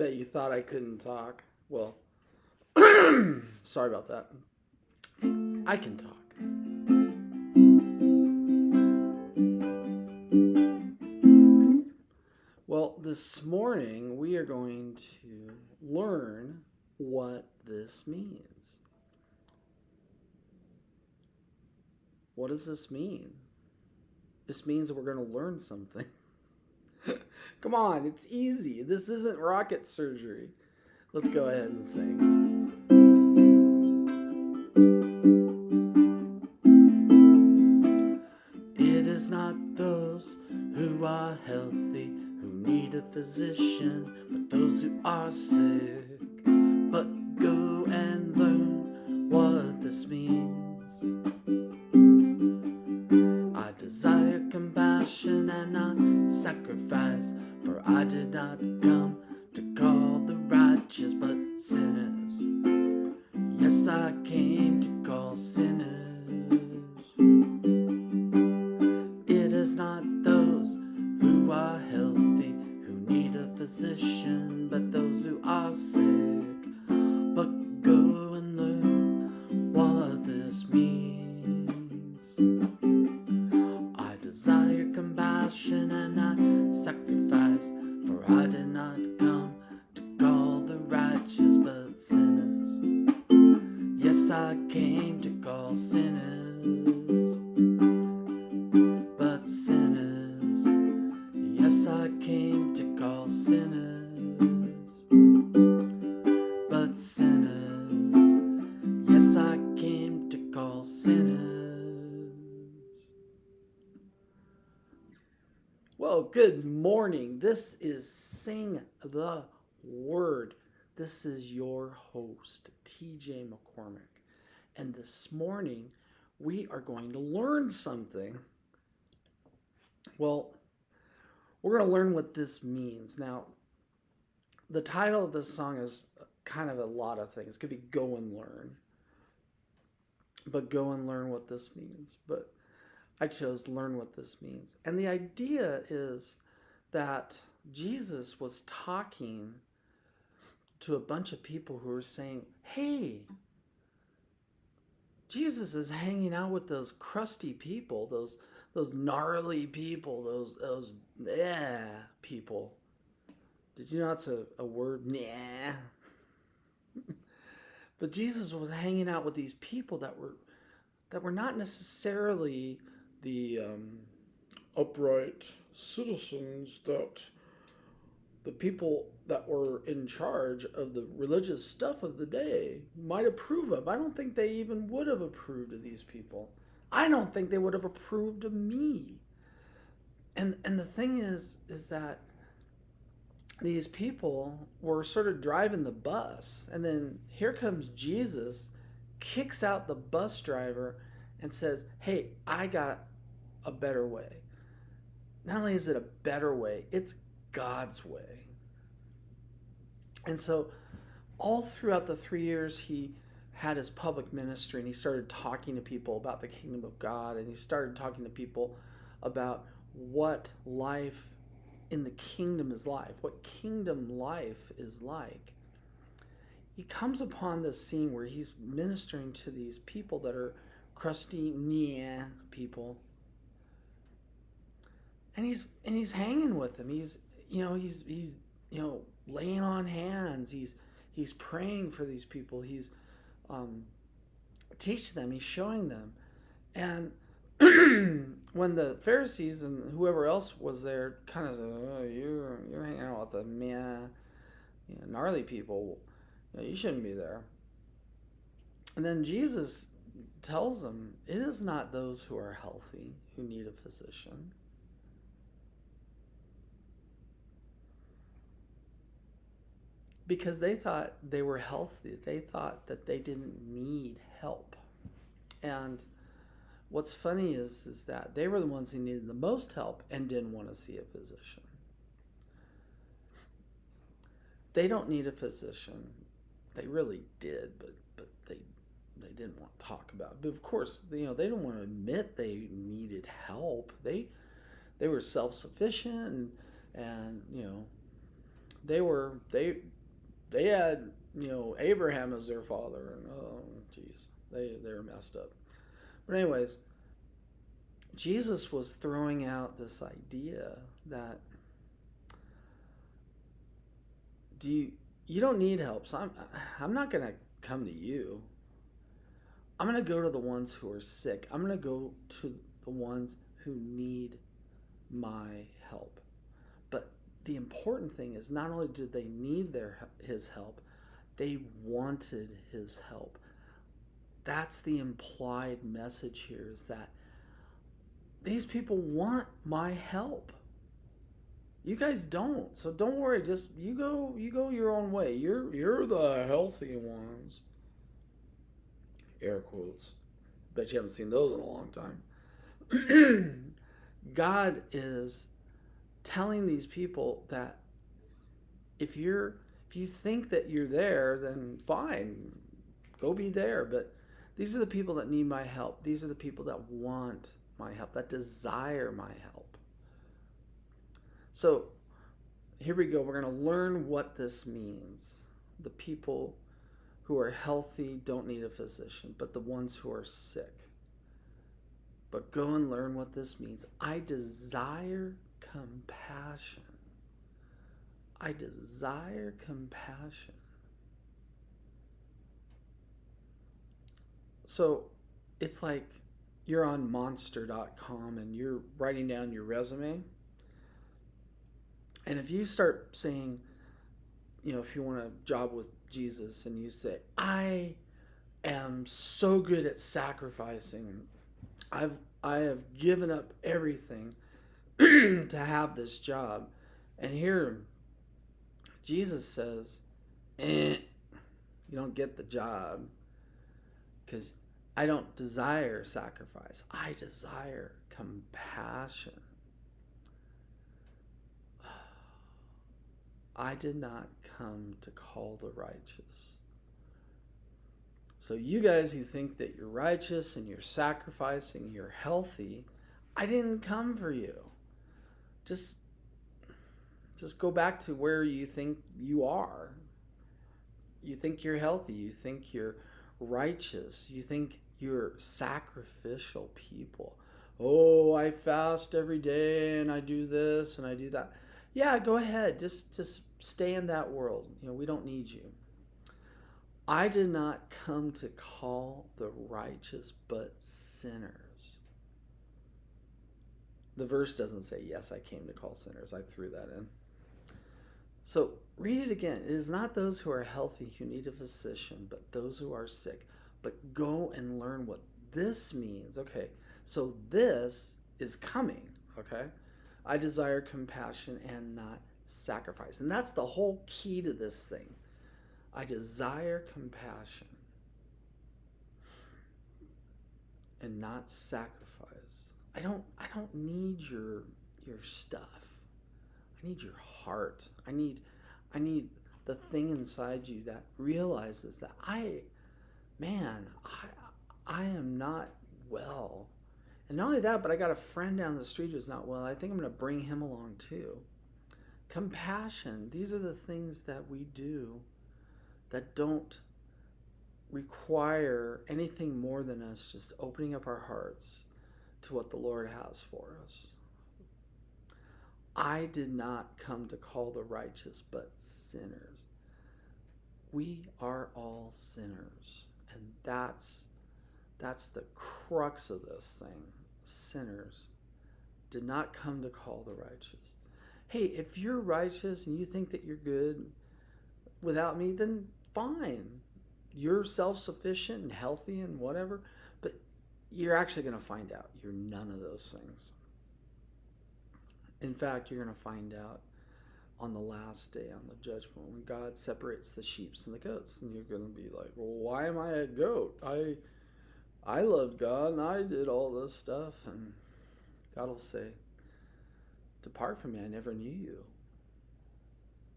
bet you thought I couldn't talk. Well, sorry about that. I can talk. Well, this morning we are going to learn what this means. What does this mean? This means that we're going to learn something. Come on, it's easy. This isn't rocket surgery. Let's go ahead and sing. It is not those who are healthy who need a physician, but those who are sick. But go and learn what this means. I desire compassion and not sacrifice, for I did not come to call the righteous but sinners. Yes, I came to call sinners. It is not those who are healthy who need a physician, but those who are sick. But go and learn what this means. I desire compassion and not sacrifice, for I did not come to call the righteous but sinners. Yes, I came to call sinners, but sinners. Yes, I came to call sinners, but sinners. Yes, I came to call sinners. Well, good morning. This is Sing the Word. This is your host, TJ McCormick. And this morning, we are going to learn something. Well, we're going to learn what this means. Now, the title of this song is kind of a lot of things. It could be Go and Learn. But go and learn what this means. But I chose learn what this means. And the idea is that Jesus was talking to a bunch of people who were saying, hey, Jesus is hanging out with those crusty people, those gnarly people, those people. Did you know that's a word? Nah. But Jesus was hanging out with these people that were not necessarily the upright citizens that the people that were in charge of the religious stuff of the day might approve of. I don't think they even would have approved of these people. I don't think they would have approved of me. And the thing is that these people were sort of driving the bus, and then here comes Jesus, kicks out the bus driver and says, hey, I got a better way. Not only is it a better way, it's God's way. And so all throughout the 3 years he had his public ministry, and he started talking to people about the kingdom of God, and he started talking to people about what life in the kingdom is like, what kingdom life is like. He comes upon this scene where he's ministering to these people that are crusty people, and he's hanging with them. He's laying on hands. He's praying for these people. He's teaching them. He's showing them. And when the Pharisees and whoever else was there kind of said, oh, you're hanging out with the gnarly people, you shouldn't be there. And then Jesus tells them, it is not those who are healthy who need a physician. Because they thought they were healthy. They thought that they didn't need help. And what's funny is that they were the ones who needed the most help and didn't want to see a physician. They don't need a physician. They really did, but they didn't want to talk about it. But of course, they didn't want to admit they needed help. They were self-sufficient and they had, Abraham as their father, and oh geez, they're messed up. But anyways, Jesus was throwing out this idea that you don't need help. So I'm not gonna come to you. I'm gonna go to the ones who are sick. I'm gonna go to the ones who need my help. But the important thing is, not only did they need his help, they wanted his help. That's the implied message here, is that these people want my help. You guys don't. So don't worry, just you go your own way. You're the healthy ones. Air quotes. Bet you haven't seen those in a long time. God is telling these people that if you think that you're there, then fine, go be there. But these are the people that need my help. These are the people that want my help, that desire my help. So here we go. We're going to learn what this means. The people who are healthy don't need a physician, but the ones who are sick. But go and learn what this means. I desire compassion. I desire compassion. So it's like you're on monster.com and you're writing down your resume. And if you start saying, if you want a job with Jesus, and you say, I am so good at sacrificing. I have given up everything to have this job. And here Jesus says, you don't get the job, because I don't desire sacrifice. I desire compassion. I did not come to call the righteous. So you guys who think that you're righteous and you're sacrificing, you're healthy, I didn't come for you. Just go back to where you think you are. You think you're healthy. You think you're righteous. You think you're sacrificial people. Oh, I fast every day and I do this and I do that. Yeah, go ahead. Just stay in that world. We don't need you. I did not come to call the righteous, but sinners. The verse doesn't say, yes, I came to call sinners. I threw that in. So read it again. It is not those who are healthy who need a physician, but those who are sick. But go and learn what this means. Okay, so this is coming, okay? I desire compassion and not sacrifice. And that's the whole key to this thing. I desire compassion and not sacrifice. I don't need your stuff. I need your heart. I need the thing inside you that realizes that I am not well. And not only that, but I got a friend down the street who's not well. I think I'm going to bring him along too. Compassion. These are the things that we do that don't require anything more than us just opening up our hearts to what the Lord has for us. I did not come to call the righteous, but sinners. We are all sinners. And that's the crux of this thing. Sinners did not come to call the righteous. Hey, if you're righteous and you think that you're good without me, then fine. You're self-sufficient and healthy and whatever, but you're actually going to find out you're none of those things. In fact, you're going to find out on the last day, on the judgment, when God separates the sheep and the goats. And you're going to be like, well, why am I a goat? I loved God and I did all this stuff. And God will say, depart from me, I never knew you.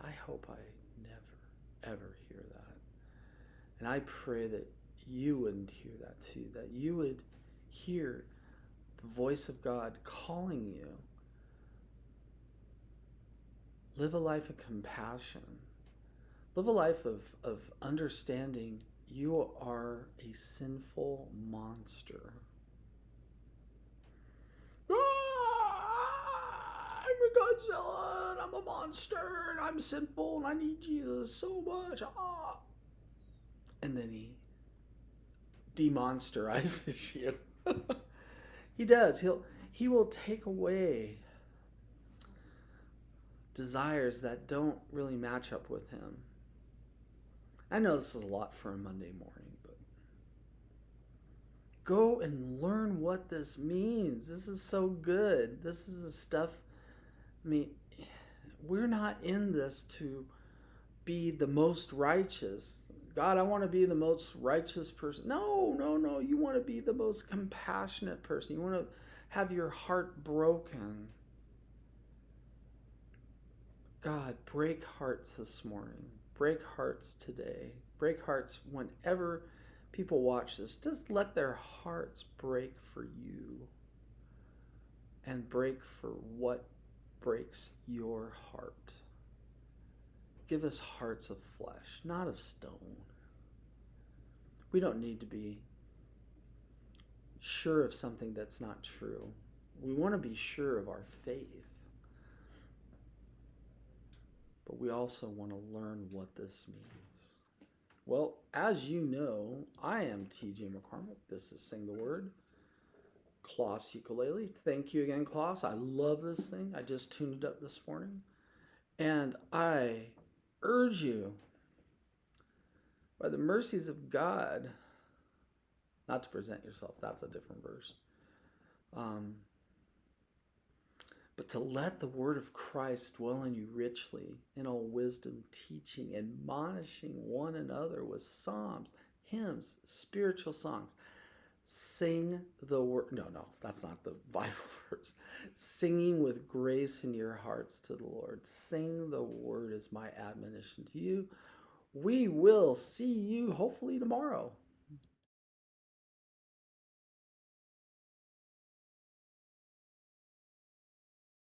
I hope I never, ever hear that. And I pray that you wouldn't hear that too, that you would hear the voice of God calling you. Live a life of compassion. Live a life of understanding you are a sinful monster. Ah, I'm a Godzilla and I'm a monster and I'm sinful and I need Jesus so much. Ah. And then he demonsterizes you. He does. He will take away desires that don't really match up with him. I know this is a lot for a Monday morning, but go and learn what this means. This is so good. This is the stuff. I mean, we're not in this to be the most righteous. God, I want to be the most righteous person. No, no, no. You want to be the most compassionate person. You want to have your heart broken. God, break hearts this morning. Break hearts today. Break hearts whenever people watch this. Just let their hearts break for you and break for what breaks your heart. Give us hearts of flesh, not of stone. We don't need to be sure of something that's not true. We want to be sure of our faith. But we also want to learn what this means. Well, as you know, I am TJ McCormick. This is Sing the Word. Klaus Ukulele. Thank you again, Klaus. I love this thing. I just tuned it up this morning. And I urge you, by the mercies of God, not to present yourself. That's a different verse. But to let the word of Christ dwell in you richly, in all wisdom, teaching, admonishing one another with psalms, hymns, spiritual songs. Sing the word. No, that's not the Bible verse. Singing with grace in your hearts to the Lord. Sing the word is my admonition to you. We will see you hopefully tomorrow.